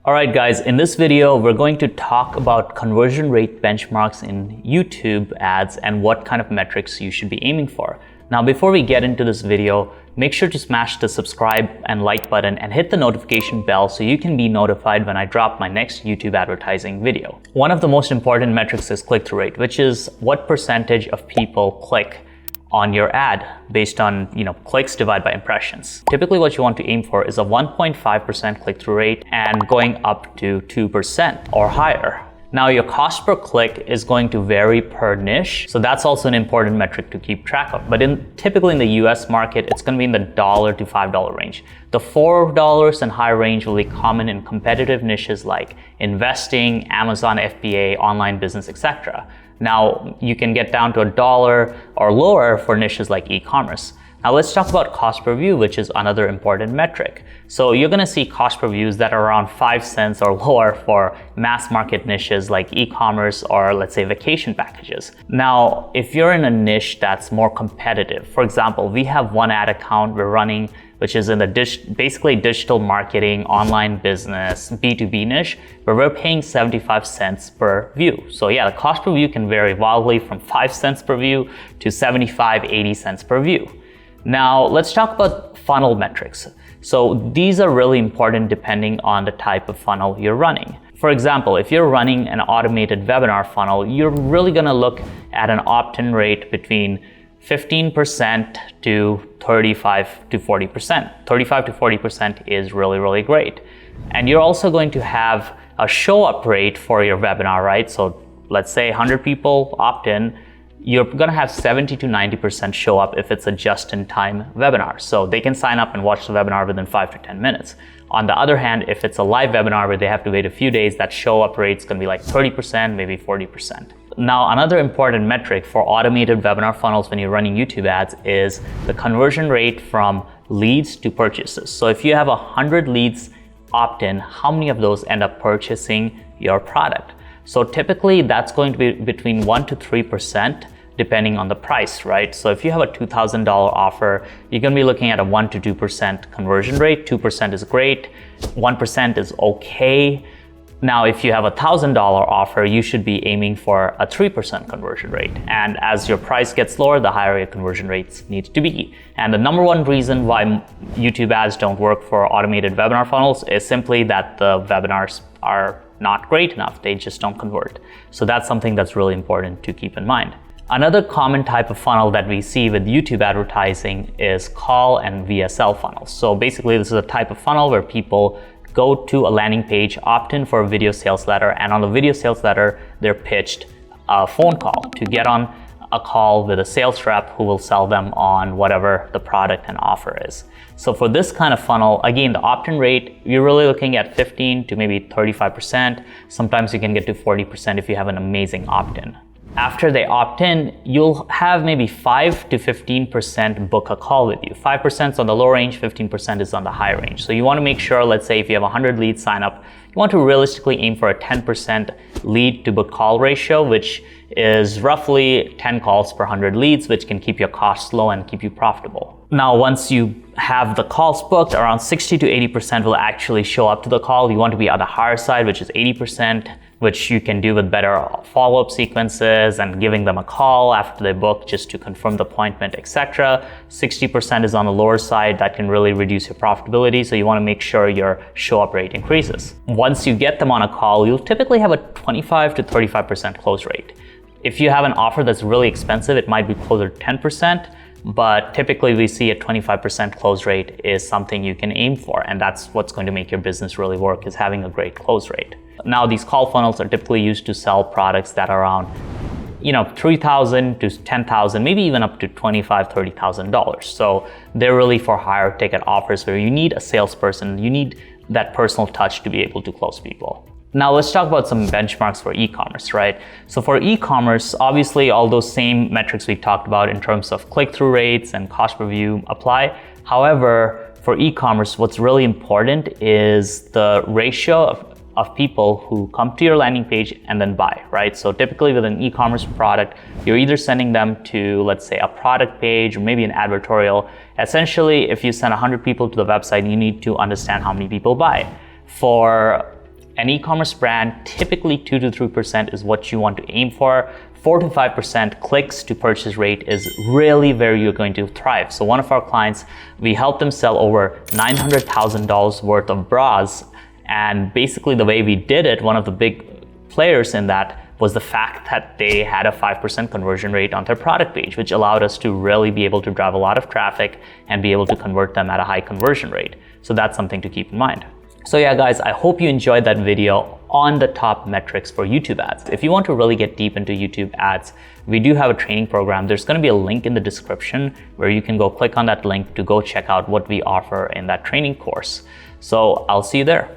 Alright guys, in this video we're going to talk about conversion rate benchmarks in YouTube ads and what kind of metrics you should be aiming for. Now before we get into this video, make sure to smash the subscribe and like button and hit the notification bell so you can be notified when I drop my next YouTube advertising video. One of the most important metrics is click-through rate, which is what percentage of people click on your ad based on clicks divided by impressions. Typically what you want to aim for is a 1.5% click-through rate and going up to 2% or higher. Now your cost per click is going to vary per niche, so that's also an important metric to keep track of. But typically in the US market, it's going to be in the $1 to $5 range. The $4 and higher range will be common in competitive niches like investing, Amazon FBA, online business, etc. Now you can get down to $1 or lower for niches like e-commerce. Now let's talk about cost per view, which is another important metric. So you're going to see cost per views that are around 5 cents or lower for mass market niches like e-commerce or let's say vacation packages. Now, if you're in a niche that's more competitive, for example, we have one ad account we're running which is in the basically digital marketing, online business, B2B niche, where we're paying 75 cents per view. So yeah, the cost per view can vary wildly from 5 cents per view to 75, 80 cents per view. Now, let's talk about funnel metrics. So these are really important depending on the type of funnel you're running. For example, if you're running an automated webinar funnel, you're really gonna look at an opt-in rate between 15% to 35 to 40%. 35 to 40% is really, really great. And you're also going to have a show up rate for your webinar, right? So let's say 100 people opt in, you're gonna have 70 to 90% show up if it's a just-in-time webinar. So they can sign up and watch the webinar within 5 to 10 minutes. On the other hand, if it's a live webinar where they have to wait a few days, that show up rate's gonna be like 30%, maybe 40%. Now, another important metric for automated webinar funnels when you're running YouTube ads is the conversion rate from leads to purchases. So if you have 100 leads opt in, how many of those end up purchasing your product? So typically that's going to be between 1 to 3% depending on the price, right? So if you have a $2,000 offer, you're gonna be looking at a 1 to 2% conversion rate. 2% is great, 1% is okay. Now, if you have a $1,000 offer, you should be aiming for a 3% conversion rate. And as your price gets lower, the higher your conversion rates need to be. And the number one reason why YouTube ads don't work for automated webinar funnels is simply that the webinars are not great enough. They just don't convert. So that's something that's really important to keep in mind. Another common type of funnel that we see with YouTube advertising is call and VSL funnels. So basically this is a type of funnel where people go to a landing page, opt in for a video sales letter, and on the video sales letter, they're pitched a phone call to get on a call with a sales rep who will sell them on whatever the product and offer is. So for this kind of funnel, again, the opt-in rate, you're really looking at 15 to maybe 35%. Sometimes you can get to 40% if you have an amazing opt-in. After they opt in, you'll have maybe 5 to 15% book a call with you. 5% is on the low range, 15% is on the high range. So you want to make sure, let's say if you have 100 leads sign up, you want to realistically aim for a 10% lead to book call ratio, which is roughly 10 calls per 100 leads, which can keep your costs low and keep you profitable. Now, once you have the calls booked, around 60 to 80% will actually show up to the call. You want to be on the higher side, which is 80%, which you can do with better follow-up sequences and giving them a call after they book just to confirm the appointment, etc. 60% is on the lower side. That can really reduce your profitability. So you want to make sure your show-up rate increases. Once you get them on a call, you'll typically have a 25 to 35% close rate. If you have an offer that's really expensive, it might be closer to 10%. But typically we see a 25% close rate is something you can aim for. And that's what's going to make your business really work, is having a great close rate. Now, these call funnels are typically used to sell products that are around, $3,000 to $10,000, maybe even up to $25,000, $30,000. So they're really for higher ticket offers where you need a salesperson, you need that personal touch to be able to close people. Now let's talk about some benchmarks for e-commerce, right? So for e-commerce, obviously all those same metrics we talked about in terms of click-through rates and cost per view apply. However, for e-commerce, what's really important is the ratio of people who come to your landing page and then buy, right? So typically with an e-commerce product, you're either sending them to, let's say, a product page or maybe an advertorial. Essentially, if you send 100 people to the website, you need to understand how many people buy. For an e-commerce brand, typically 2 to 3% is what you want to aim for. 4 to 5% clicks to purchase rate is really where you're going to thrive. So one of our clients, we helped them sell over $900,000 worth of bras. And basically the way we did it, one of the big players in that was the fact that they had a 5% conversion rate on their product page, which allowed us to really be able to drive a lot of traffic and be able to convert them at a high conversion rate. So that's something to keep in mind. So yeah, guys, I hope you enjoyed that video on the top metrics for YouTube ads. If you want to really get deep into YouTube ads, we do have a training program. There's going to be a link in the description where you can go click on that link to go check out what we offer in that training course. So I'll see you there.